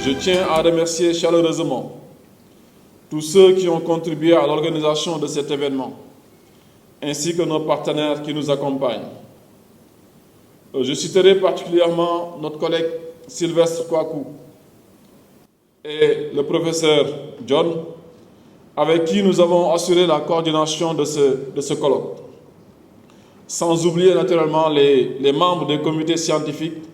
Je tiens à remercier chaleureusement tous ceux qui ont contribué à l'organisation de cet événement, ainsi que nos partenaires qui nous accompagnent. Je citerai particulièrement notre collègue Sylvestre Kouakou et le professeur John, avec qui nous avons assuré la coordination de ce colloque. Sans oublier naturellement les membres des comités scientifiques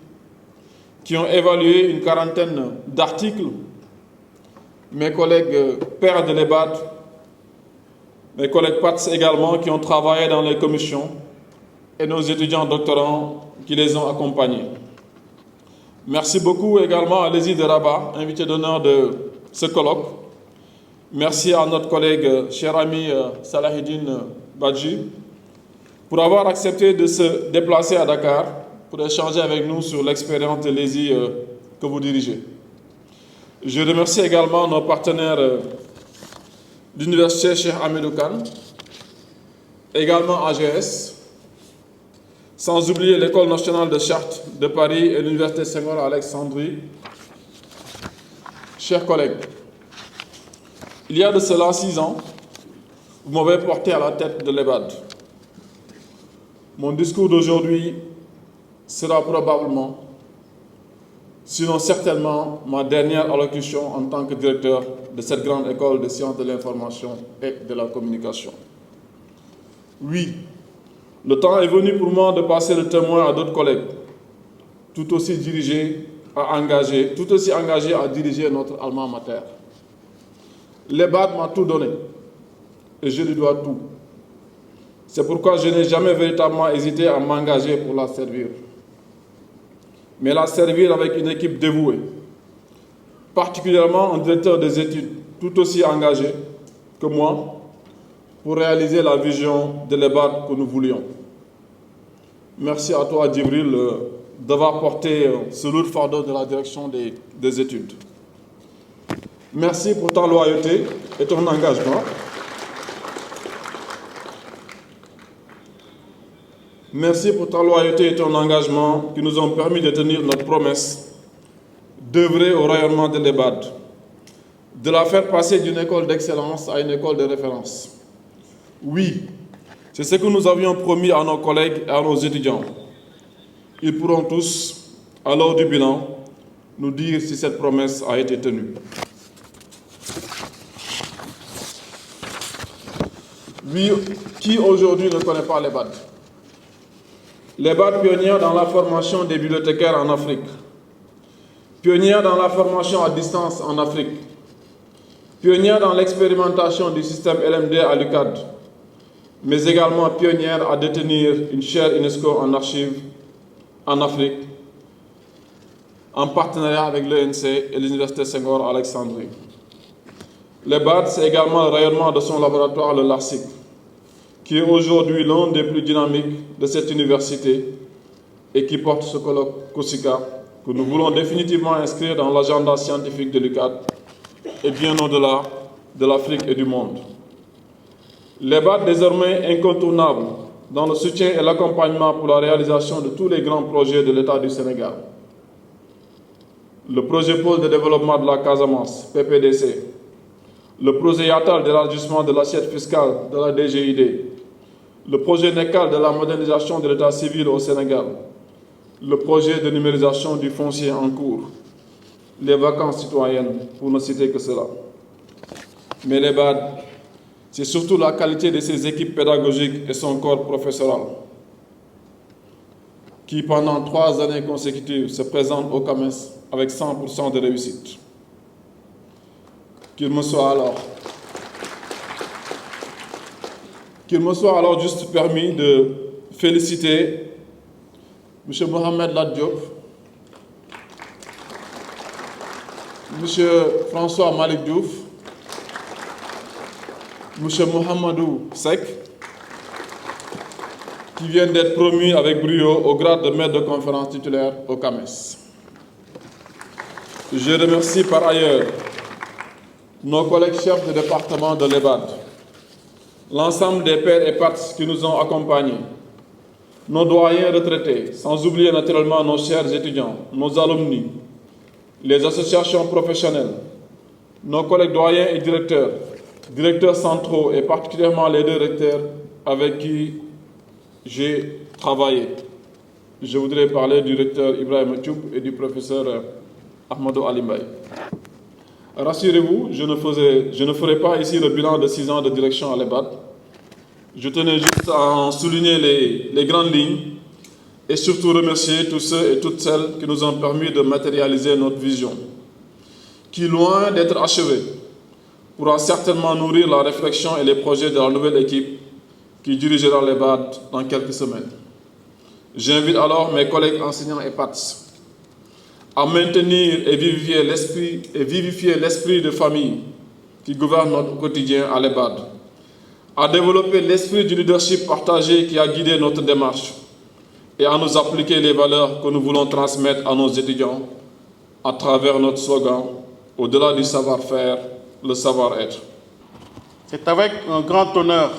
qui ont évalué une quarantaine d'articles, mes collègues pairs de l'EBAD, mes collègues PATS également qui ont travaillé dans les commissions et nos étudiants doctorants qui les ont accompagnés. Merci beaucoup également à l'ESI de Rabat, invité d'honneur de ce colloque. Merci à notre collègue, cher ami Salahuddin Badji, pour avoir accepté de se déplacer à Dakar pour échanger avec nous sur l'expérience de l'ESI que vous dirigez. Je remercie également nos partenaires d'Université Cheikh Hamidou Kane, également AGS, sans oublier l'École nationale de Chartes de Paris et l'Université Senghor à Alexandrie. Chers collègues, il y a de cela 6 ans, vous m'avez porté à la tête de l'EBAD. Mon discours d'aujourd'hui sera probablement, sinon certainement, ma dernière allocution en tant que directeur de cette grande école de sciences de l'information et de la communication. Oui, le temps est venu pour moi de passer le témoin à d'autres collègues, tout aussi engagés à diriger notre alma mater. L'EBAD m'a tout donné et je lui dois tout. C'est pourquoi je n'ai jamais véritablement hésité à m'engager pour la servir. Mais la servir avec une équipe dévouée, particulièrement un directeur des études tout aussi engagé que moi pour réaliser la vision de l'EBAD que nous voulions. Merci à toi, Djibril, d'avoir porté ce lourd fardeau de la direction des études. Merci pour ta loyauté et ton engagement. Merci pour ta loyauté et ton engagement qui nous ont permis de tenir notre promesse d'œuvrer au rayonnement de l'EBAD, de la faire passer d'une école d'excellence à une école de référence. Oui, c'est ce que nous avions promis à nos collègues et à nos étudiants. Ils pourront tous, à l'heure du bilan, nous dire si cette promesse a été tenue. Oui, qui aujourd'hui ne connaît pas l'EBAD? L'EBAD pionnière dans la formation des bibliothécaires en Afrique, pionnière dans la formation à distance en Afrique, pionnière dans l'expérimentation du système LMD à l'UCAD, mais également pionnière à détenir une chaire UNESCO en archives en Afrique, en partenariat avec l'ENC et l'Université Senghor à Alexandrie. L'EBAD, c'est également le rayonnement de son laboratoire, le LARSIC, qui est aujourd'hui l'un des plus dynamiques de cette université et qui porte ce colloque COSICA que nous voulons définitivement inscrire dans l'agenda scientifique de l'UCAD et bien au-delà de l'Afrique et du monde. L'EBAD désormais incontournable dans le soutien et l'accompagnement pour la réalisation de tous les grands projets de l'État du Sénégal. Le projet pôle de développement de la Casamance, PPDC, le projet Yatal d'élargissement de l'assiette fiscale de la DGID, le projet NECAL de la modernisation de l'État civil au Sénégal, le projet de numérisation du foncier en cours, les vacances citoyennes, pour ne citer que cela. Mais l'EBAD, c'est surtout la qualité de ses équipes pédagogiques et son corps professoral, qui pendant 3 années consécutives se présentent au CAMES avec 100% de réussite. Qu'il me soit alors juste permis de féliciter M. Mohamed Ladjob, M. François Malik Diouf, M. Mohamedou Sek, qui viennent d'être promus avec brio au grade de maître de conférence titulaire au CAMES. Je remercie par ailleurs nos collègues chefs de département de l'EBAD, l'ensemble des pairs et parties qui nous ont accompagnés, nos doyens retraités, sans oublier naturellement nos chers étudiants, nos alumni, les associations professionnelles, nos collègues doyens et directeurs centraux et particulièrement les deux recteurs avec qui j'ai travaillé. Je voudrais parler du recteur Ibrahim Tchoub et du professeur Ahmadou Alimbaye. Rassurez-vous, je ne ferai pas ici le bilan de 6 ans de direction à l'EBAD. Je tenais juste à en souligner les grandes lignes et surtout remercier tous ceux et toutes celles qui nous ont permis de matérialiser notre vision, qui, loin d'être achevée, pourra certainement nourrir la réflexion et les projets de la nouvelle équipe qui dirigera l'EBAD dans quelques semaines. J'invite alors mes collègues enseignants et PATS à maintenir et vivifier l'esprit de famille qui gouverne notre quotidien à l'EBAD, à développer l'esprit du leadership partagé qui a guidé notre démarche et à nous appliquer les valeurs que nous voulons transmettre à nos étudiants à travers notre slogan « Au-delà du savoir-faire, le savoir-être ». C'est avec un grand honneur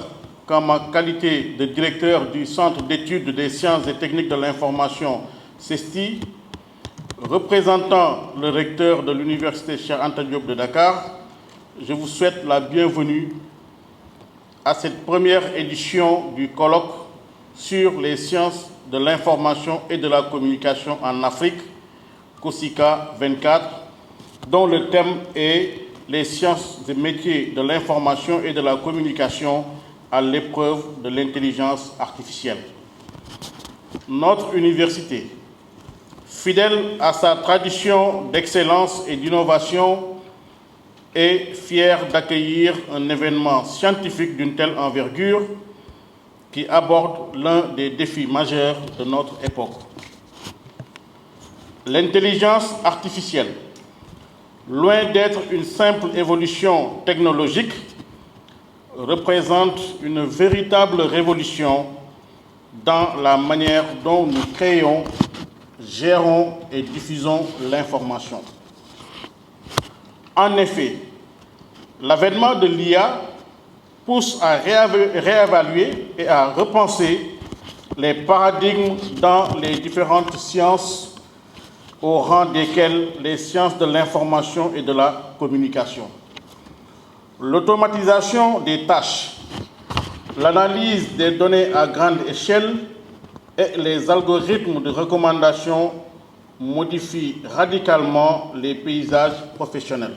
qu'en ma qualité de directeur du Centre d'études des sciences et techniques de l'information CESTI, représentant le recteur de l'Université Cheikh Anta Diop de Dakar, je vous souhaite la bienvenue à cette première édition du colloque sur les sciences de l'information et de la communication en Afrique, COSICA 24, dont le thème est les sciences et métiers de l'information et de la communication à l'épreuve de l'intelligence artificielle. Notre université, fidèle à sa tradition d'excellence et d'innovation, est fière d'accueillir un événement scientifique d'une telle envergure qui aborde l'un des défis majeurs de notre époque. L'intelligence artificielle, loin d'être une simple évolution technologique, représente une véritable révolution dans la manière dont nous créons, gérons et diffusons l'information. En effet, l'avènement de l'IA pousse à réévaluer et à repenser les paradigmes dans les différentes sciences, au rang desquelles les sciences de l'information et de la communication. L'automatisation des tâches, l'analyse des données à grande échelle et les algorithmes de recommandation modifient radicalement les paysages professionnels.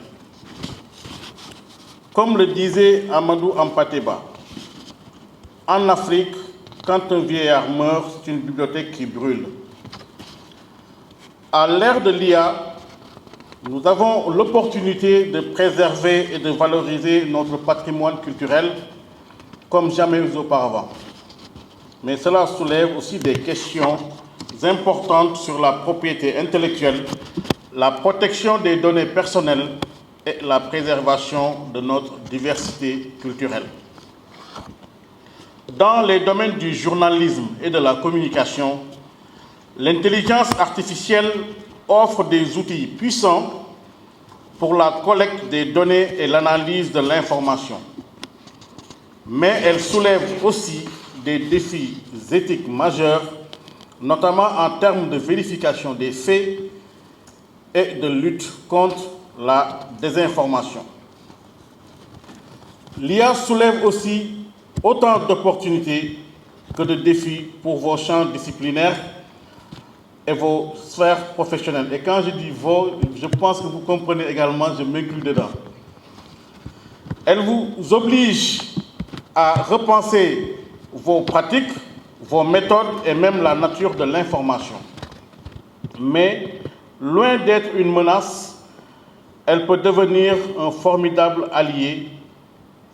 Comme le disait Amadou Hampâté-Bâ, en Afrique, quand un vieillard meurt, c'est une bibliothèque qui brûle. À l'ère de l'IA, nous avons l'opportunité de préserver et de valoriser notre patrimoine culturel comme jamais auparavant. Mais cela soulève aussi des questions importantes sur la propriété intellectuelle, la protection des données personnelles et la préservation de notre diversité culturelle. Dans les domaines du journalisme et de la communication, l'intelligence artificielle offre des outils puissants pour la collecte des données et l'analyse de l'information. Mais elle soulève aussi des défis éthiques majeurs, notamment en termes de vérification des faits et de lutte contre la désinformation. L'IA soulève aussi autant d'opportunités que de défis pour vos champs disciplinaires et vos sphères professionnelles. Et quand je dis vos, je pense que vous comprenez également, je m'inclus dedans. Elle vous oblige à repenser vos pratiques, vos méthodes et même la nature de l'information. Mais, loin d'être une menace, elle peut devenir un formidable allié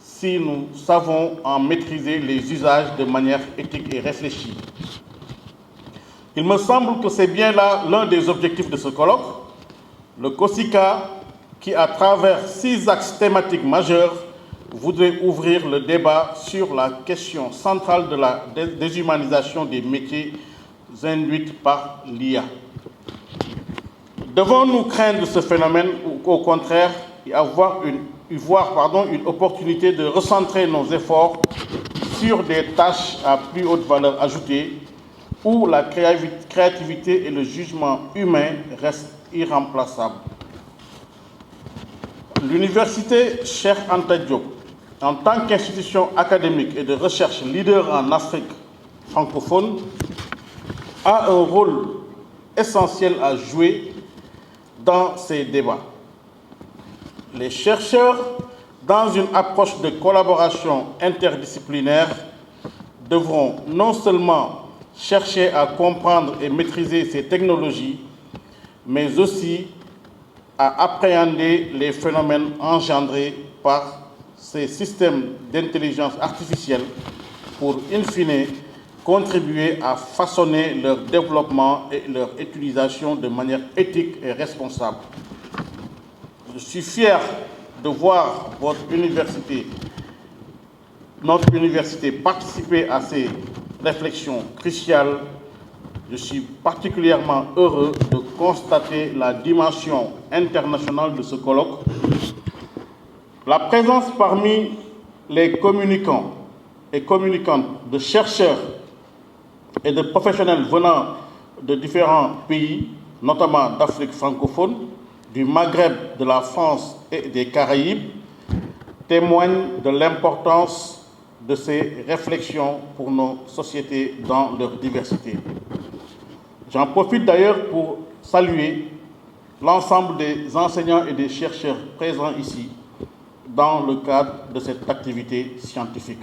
si nous savons en maîtriser les usages de manière éthique et réfléchie. Il me semble que c'est bien là l'un des objectifs de ce colloque, le COSICA, qui, à travers 6 axes thématiques majeurs, voudrait ouvrir le débat sur la question centrale de la déshumanisation des métiers induite par l'IA. Devons-nous craindre ce phénomène ou au contraire y voir une opportunité de recentrer nos efforts sur des tâches à plus haute valeur ajoutée où la créativité et le jugement humain restent irremplaçables? L'université Cheikh Anta Diop, en tant qu'institution académique et de recherche leader en Afrique francophone, a un rôle essentiel à jouer dans ces débats. Les chercheurs, dans une approche de collaboration interdisciplinaire, devront non seulement chercher à comprendre et maîtriser ces technologies, mais aussi à appréhender les phénomènes engendrés par ces systèmes d'intelligence artificielle pour, in fine, contribuer à façonner leur développement et leur utilisation de manière éthique et responsable. Je suis fier de voir notre université participer à ces réflexions cruciales. Je suis particulièrement heureux de constater la dimension internationale de ce colloque. La présence parmi les communicants et communicantes de chercheurs et de professionnels venant de différents pays, notamment d'Afrique francophone, du Maghreb, de la France et des Caraïbes, témoigne de l'importance de ces réflexions pour nos sociétés dans leur diversité. J'en profite d'ailleurs pour saluer l'ensemble des enseignants et des chercheurs présents ici dans le cadre de cette activité scientifique.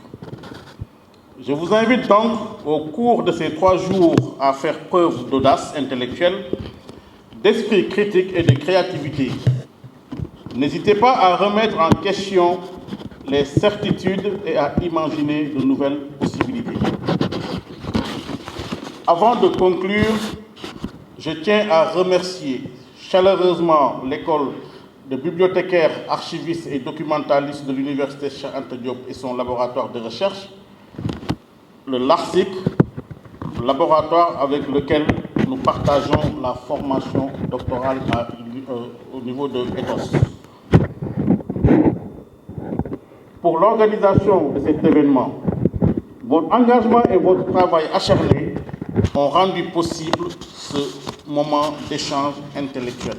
Je vous invite donc, au cours de ces 3 jours, à faire preuve d'audace intellectuelle, d'esprit critique et de créativité. N'hésitez pas à remettre en question les certitudes et à imaginer de nouvelles possibilités. Avant de conclure, je tiens à remercier chaleureusement l'école de bibliothécaires, archivistes et documentalistes de l'Université Cheikh Anta Diop et son laboratoire de recherche, le LARCIC, laboratoire avec lequel nous partageons la formation doctorale au niveau de Ethos. Pour l'organisation de cet événement, votre engagement et votre travail acharné ont rendu possible ce moment d'échange intellectuel.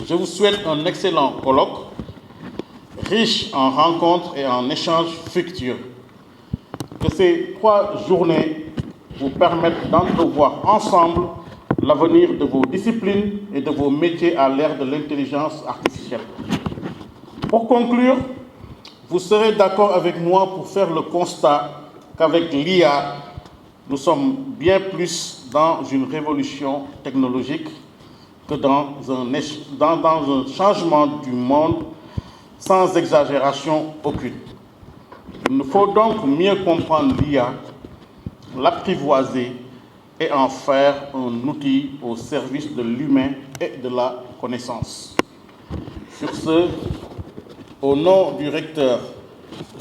Je vous souhaite un excellent colloque, riche en rencontres et en échanges fructueux. Que ces 3 journées vous permettent d'entrevoir ensemble l'avenir de vos disciplines et de vos métiers à l'ère de l'intelligence artificielle. Pour conclure, vous serez d'accord avec moi pour faire le constat qu'avec l'IA, nous sommes bien plus dans une révolution technologique que dans un changement du monde sans exagération aucune. Il nous faut donc mieux comprendre l'IA, l'apprivoiser et en faire un outil au service de l'humain et de la connaissance. Sur ce, au nom du recteur,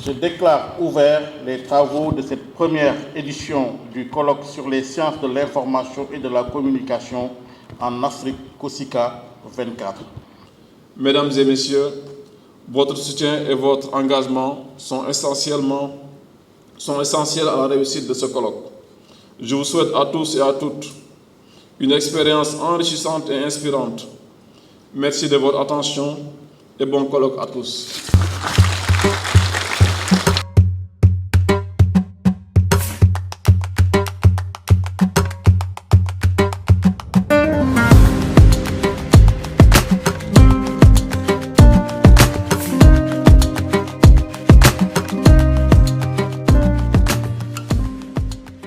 je déclare ouverts les travaux de cette première édition du colloque sur les sciences de l'information et de la communication en Afrique COSICA 24. Mesdames et messieurs, votre soutien et votre engagement sont essentiels à la réussite de ce colloque. Je vous souhaite à tous et à toutes une expérience enrichissante et inspirante. Merci de votre attention et bon colloque à tous.